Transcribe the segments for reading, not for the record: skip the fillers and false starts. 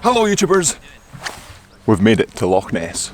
Hello YouTubers! We've made it to Loch Ness.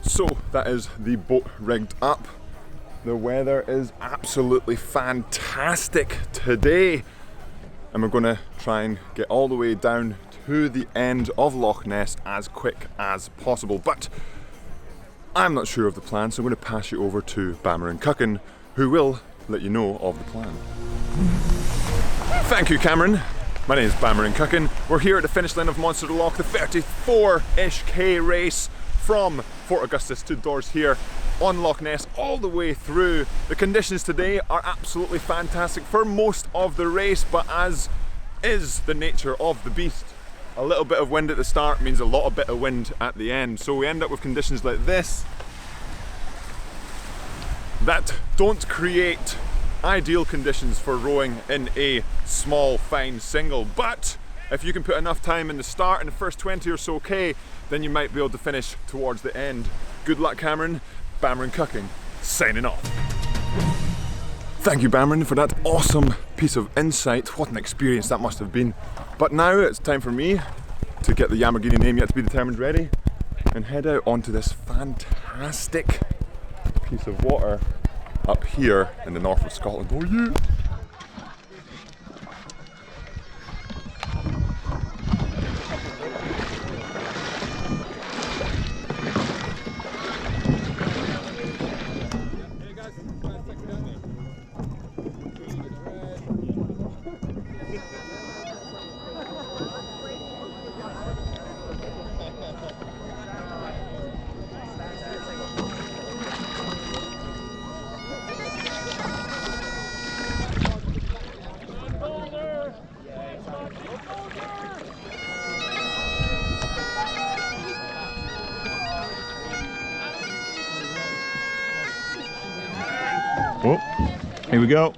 So that is the boat rigged up. The weather is absolutely fantastic today. And we're gonna try and get all the way down to the end of Loch Ness as quick as possible. But I'm not sure of the plan, so I'm gonna pass you over to Bammer and Cuckin, who will let you know of the plan. Thank you, Cameron. My name is Bammer and Cuckin. We're here at the finish line of Monster the Loch, the 34-ish K race from Fort Augustus to doors here on Loch Ness, all the way through. The conditions today are absolutely fantastic for most of the race, but as is the nature of the beast, a little bit of wind at the start means a lot of bit of wind at the end. So we end up with conditions like this that don't create ideal conditions for rowing in a small, fine single. But if you can put enough time in the start, in the first 20 or so K, then you might be able to finish towards the end. Good luck, Cameron. Bammer and Cuckin, signing off. Thank you, Bammer, for that awesome piece of insight. What an experience that must have been. But now it's time for me to get the Yamagini name yet to be determined ready and head out onto this fantastic piece of water up here in the north of Scotland. Oh yeah! Oh, here we go.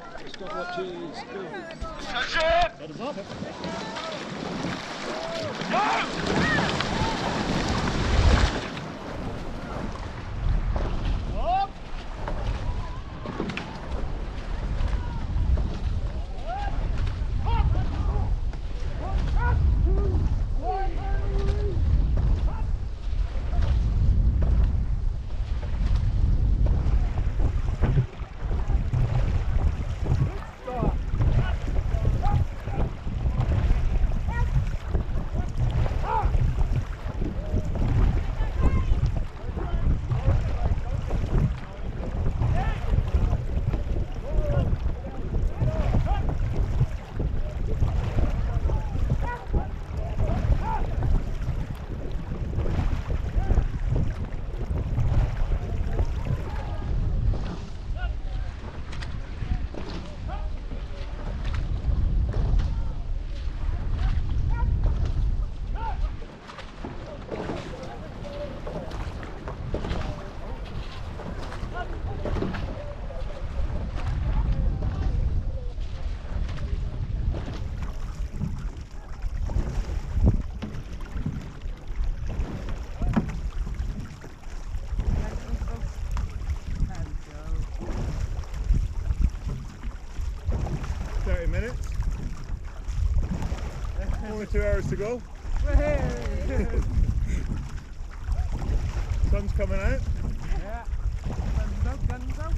Minutes. Only 2 hours to go. Sun's coming out. Yeah. Sun's out.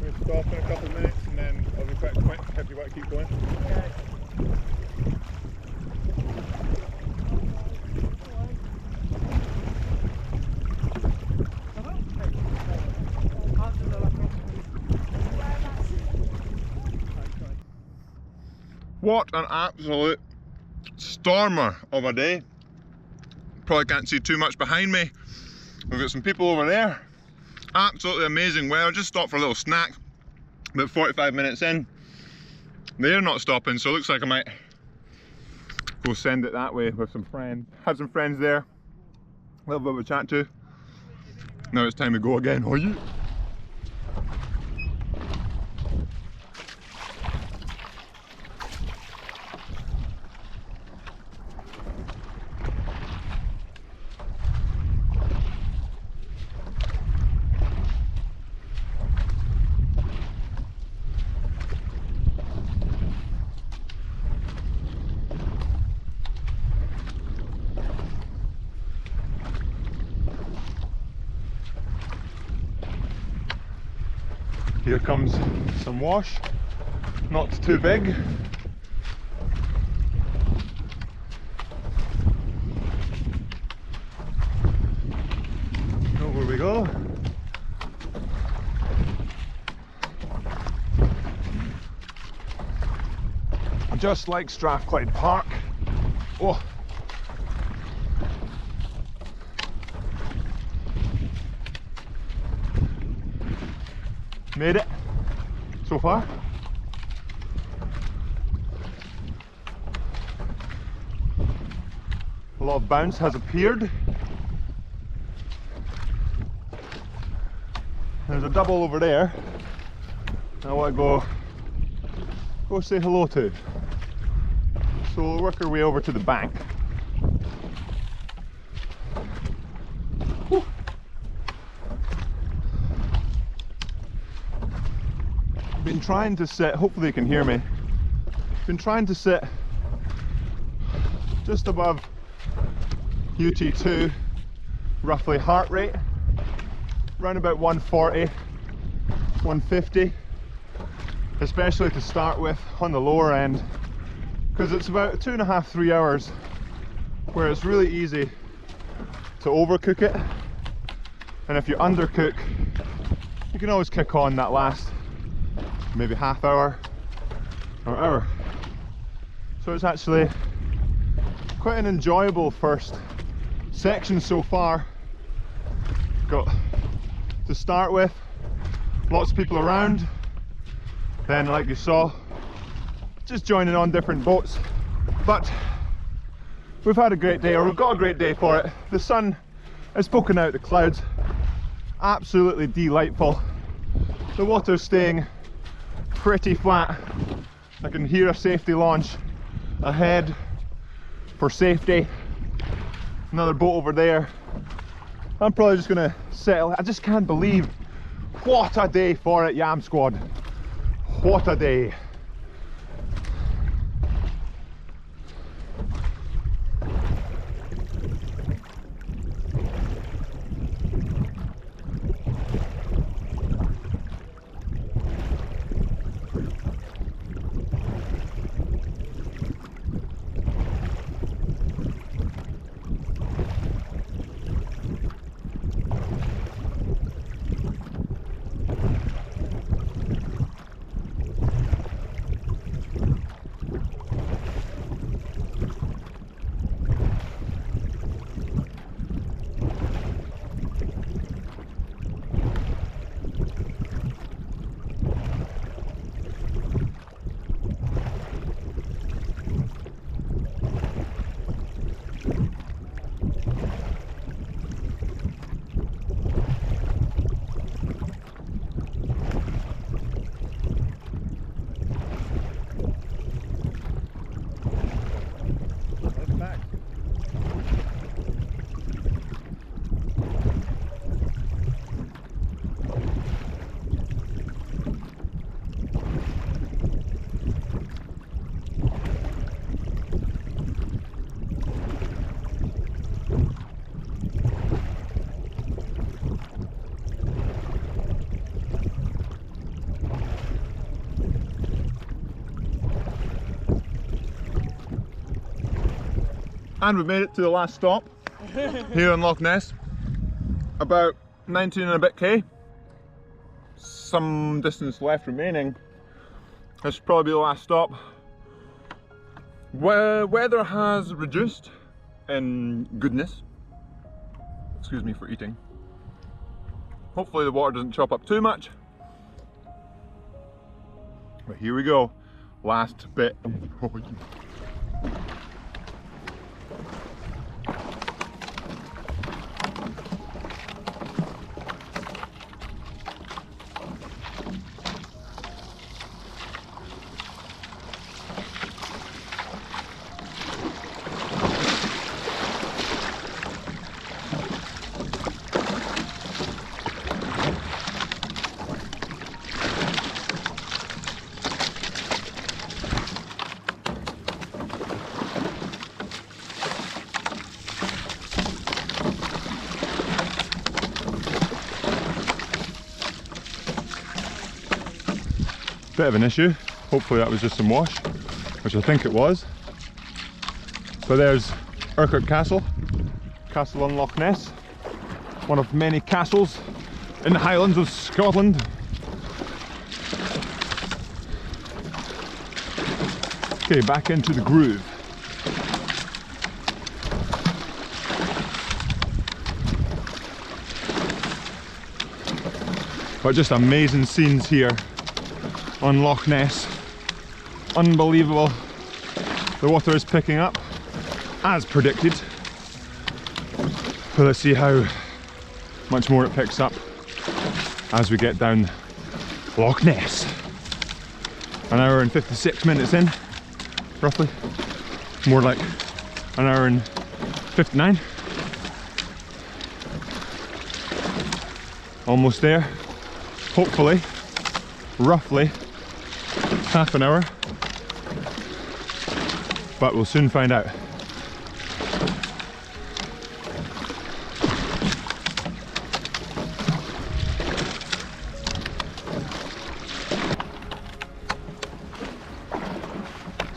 We'll stop in a couple of minutes and then I'll be quite quick if you want to keep going. Okay. What an absolute stormer of a day. Probably can't see too much behind me. We've got some people over there. Absolutely amazing weather. Just stopped for a little snack. About 45 minutes in. They're not stopping, so it looks like I might go send it that way with some friends. Had some friends there. A little bit of a chat to. Now it's time to go again. Oh yeah. Here comes some wash, not too big. Over we go. Just like Strathclyde Park. Oh. Made it so far. A lot of bounce has appeared. There's a double over there I want to go say hello to. So we'll work our way over to the bank. Whew. Been trying to sit, hopefully you can hear me, been trying to sit just above UT2 roughly heart rate, around about 140, 150, especially to start with on the lower end, because it's about 2.5 to 3 hours where it's really easy to overcook it, and if you undercook you can always kick on that last maybe half hour or hour. So it's actually quite an enjoyable first section so far. Got to start with lots of people around, then like you saw, just joining on different boats. But we've had a great day, or we've got a great day for it. The sun has poking out the clouds, absolutely delightful. The water's staying pretty flat. I can hear a safety launch ahead for safety. Another boat over there. I'm probably just gonna settle. I just can't believe what a day for it, Yam Squad. What a day. And we've made it to the last stop here in Loch Ness. About 19 and a bit K. Some distance left remaining. This will probably be the last stop. Weather has reduced in goodness. Excuse me for eating. Hopefully the water doesn't chop up too much. But here we go. Last bit. Bit of an issue. Hopefully that was just some wash, which I think it was. But there's Urquhart Castle, castle on Loch Ness, one of many castles in the Highlands of Scotland. Okay, back into the groove. But just amazing scenes here on Loch Ness. Unbelievable. The water is picking up as predicted. But let's see how much more it picks up as we get down Loch Ness. An hour and 56 minutes in, roughly. More like an hour and 59. Almost there. Hopefully, roughly half an hour, but we'll soon find out.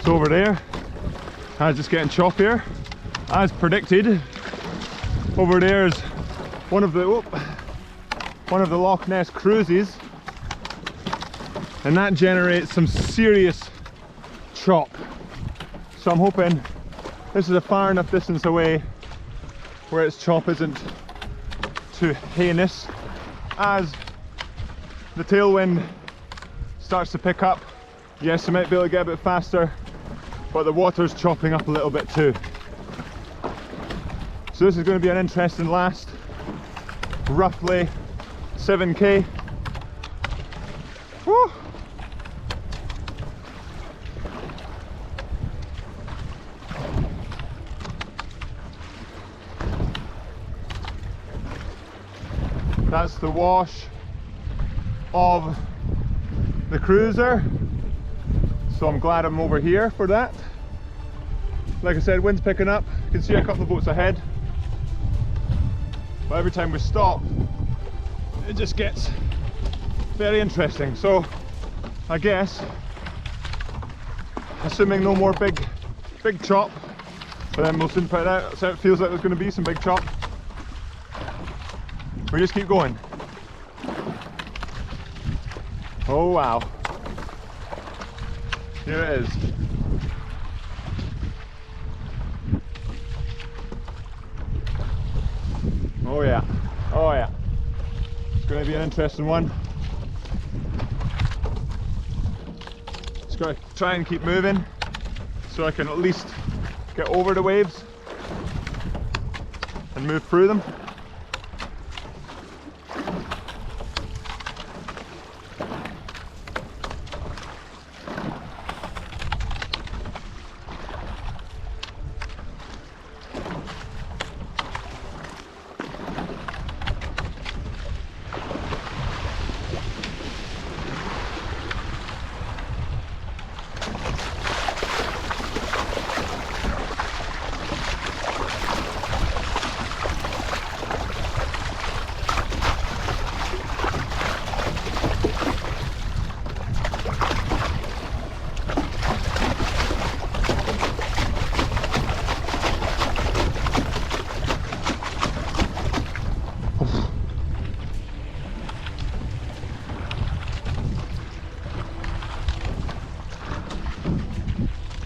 So over there, it's just getting choppier, as predicted. Over there is one of the Loch Ness cruises, and that generates some serious chop. So I'm hoping this is a far enough distance away where its chop isn't too heinous. As the tailwind starts to pick up, yes, I might be able to get a bit faster, but the water's chopping up a little bit too. So this is going to be an interesting last, roughly 7k. Woo! That's the wash of the cruiser, so I'm glad I'm over here for that. Like I said, wind's picking up. You can see a couple of boats ahead, but every time we stop it just gets very interesting. So I guess, assuming no more big chop, but then we'll soon find out. So it feels like there's going to be some big chop. We just keep going. Oh wow. Here it is. Oh yeah. Oh yeah. It's going to be an interesting one. Just got to try and keep moving so I can at least get over the waves and move through them.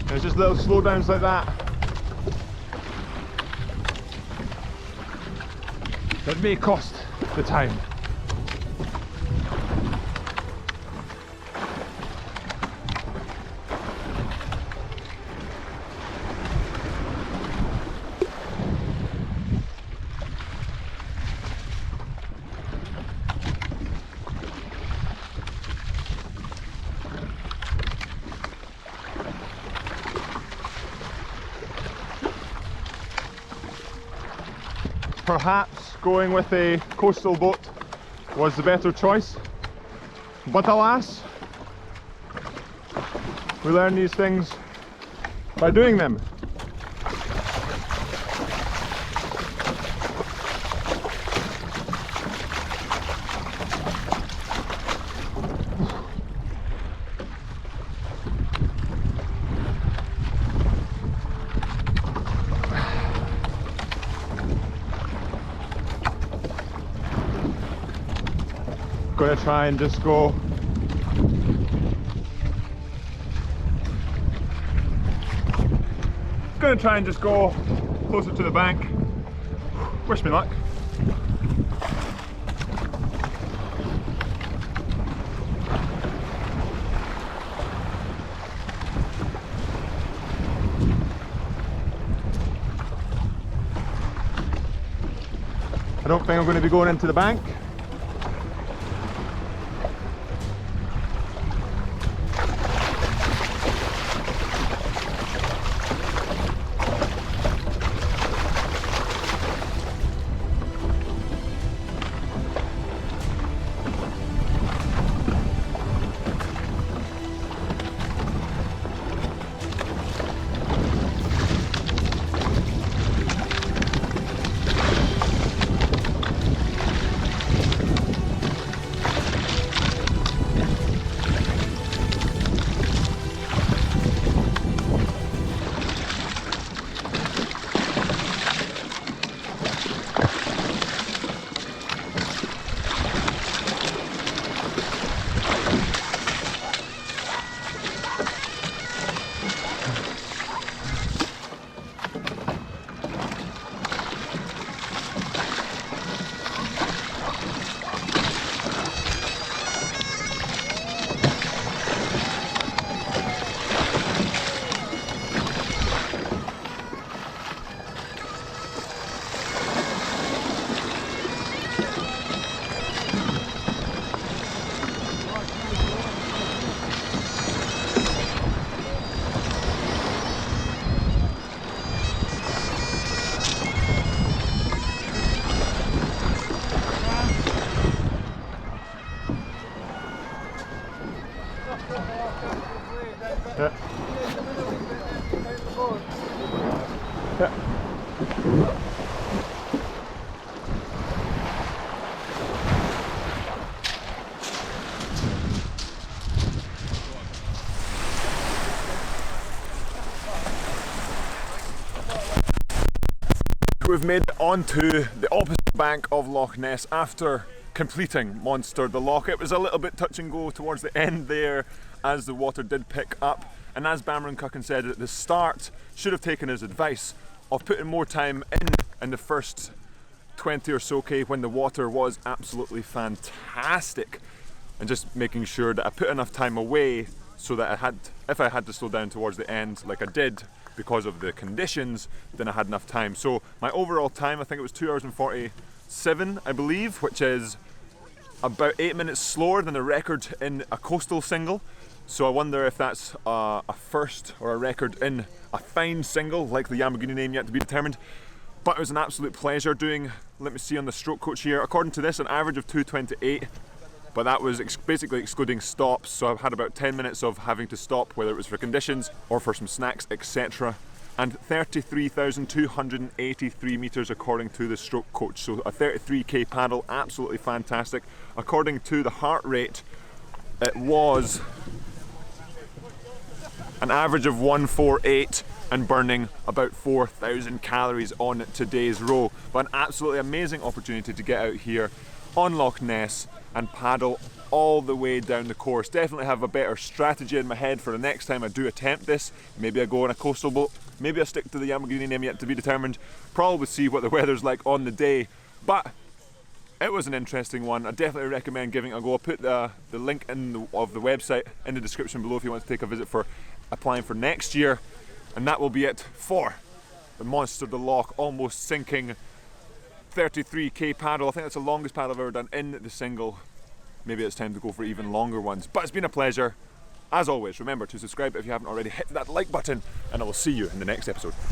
There's just little slowdowns like that that may cost the time. Perhaps going with a coastal boat was the better choice, but alas, we learn these things by doing them. Gonna try and just go closer to the bank. Wish me luck. I don't think I'm going to be going into the bank. Yeah. Yeah. We've made it onto the opposite bank of Loch Ness after completing Monster the Loch. It was a little bit touch and go towards the end there as the water did pick up, and as Bamron Cuckin said at the start, should have taken his advice of putting more time in the first 20 or so K when the water was absolutely fantastic, and just making sure that I put enough time away so that if I had to slow down towards the end like I did because of the conditions, then I had enough time. So my overall time, I think it was 2 hours and 47 I believe, which is about 8 minutes slower than the record in a coastal single. So I wonder if that's a first or a record in a fine single like the Yamaguni name, yet to be determined. But it was an absolute pleasure doing, let me see on the stroke coach here, according to this an average of 2:28, but that was basically excluding stops, so I've had about 10 minutes of having to stop, whether it was for conditions or for some snacks, etc. And 33,283 meters according to the stroke coach, so a 33k paddle, absolutely fantastic. According to the heart rate, it was an average of 148 and burning about 4,000 calories on today's row. But an absolutely amazing opportunity to get out here on Loch Ness and paddle all the way down the course. Definitely have a better strategy in my head for the next time I do attempt this. Maybe I go on a coastal boat, maybe I stick to the Lamborghini name, yet to be determined. Probably see what the weather's like on the day, but it was an interesting one. I definitely recommend giving it a go. I'll put the link of the website in the description below if you want to take a visit for applying for next year. And that will be it for the Monster the Loch almost sinking 33k paddle. I think that's the longest paddle I've ever done in the single. Maybe it's time to go for even longer ones. But it's been a pleasure. As always, remember to subscribe if you haven't already. Hit that like button, and I will see you in the next episode.